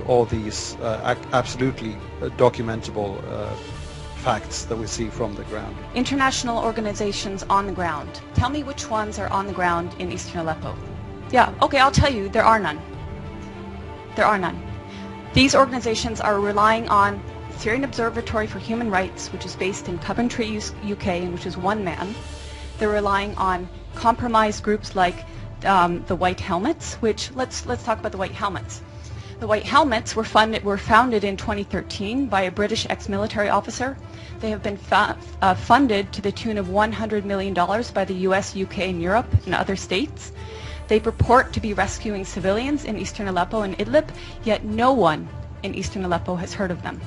all these absolutely documentable facts that we see from the ground. International organizations on the ground. Tell me which ones are on the ground in eastern Aleppo. Yeah, okay, I'll tell you, there are none. There are none. These organizations are relying on Syrian Observatory for Human Rights, which is based in Coventry, UK, and which is one man. They're relying on compromised groups like the White Helmets, which, let's talk about the White Helmets. The White Helmets were founded in 2013 by a British ex-military officer. They have been funded to the tune of $100 million by the US, UK, and Europe and other states. They purport to be rescuing civilians in eastern Aleppo and Idlib, yet no one in eastern Aleppo has heard of them.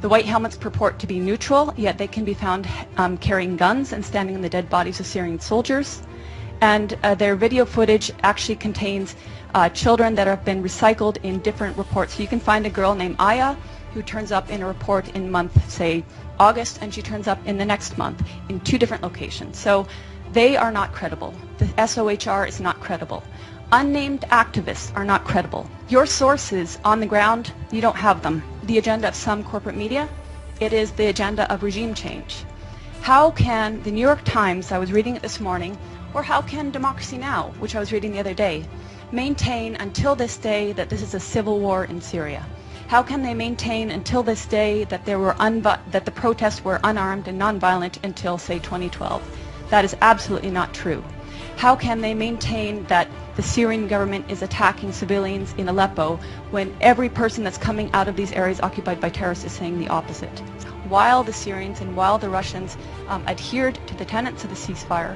The White Helmets purport to be neutral, yet they can be found carrying guns and standing on the dead bodies of Syrian soldiers. And their video footage actually contains children that have been recycled in different reports. So you can find a girl named Aya who turns up in a report in month, say, August, and she turns up in the next month in 2 different locations. So they are not credible. The SOHR is not credible. Unnamed activists are not credible. Your sources on the ground, you don't have them. The agenda of some corporate media, it is the agenda of regime change. How can the New York Times, I was reading it this morning, or how can Democracy Now!, which I was reading the other day, maintain until this day that this is a civil war in Syria? How can they maintain until this day that that the protests were unarmed and nonviolent until, say, 2012? That is absolutely not true. How can they maintain that the Syrian government is attacking civilians in Aleppo when every person that's coming out of these areas occupied by terrorists is saying the opposite? While the Syrians and while the Russians adhered to the tenets of the ceasefire,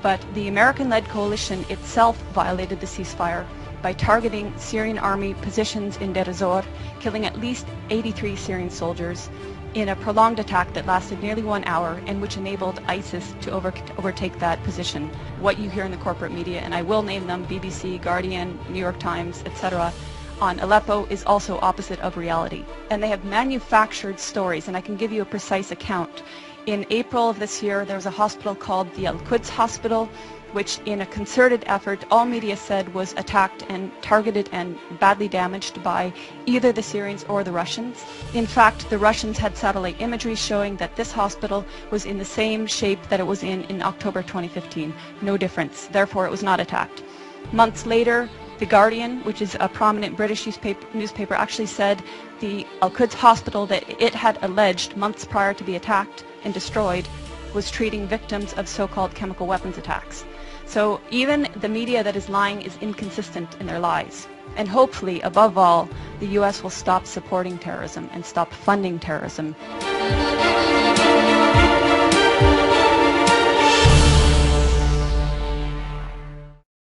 but the American-led coalition itself violated the ceasefire by targeting Syrian army positions in Deir ez-Zor, killing at least 83 Syrian soldiers in a prolonged attack that lasted nearly 1 hour and which enabled ISIS to overtake that position. What you hear in the corporate media, and I will name them, BBC, Guardian, New York Times, etc., on Aleppo is also opposite of reality. And they have manufactured stories, and I can give you a precise account. In April of this year, there was a hospital called the Al-Quds Hospital, which in a concerted effort, all media said was attacked and targeted and badly damaged by either the Syrians or the Russians. In fact, the Russians had satellite imagery showing that this hospital was in the same shape that it was in October 2015. No difference. Therefore, it was not attacked. Months later, The Guardian, which is a prominent British newspaper, actually said the Al-Quds Hospital that it had alleged months prior to be attacked and destroyed was treating victims of so-called chemical weapons attacks. So even the media that is lying is inconsistent in their lies. And hopefully, above all, the US will stop supporting terrorism and stop funding terrorism.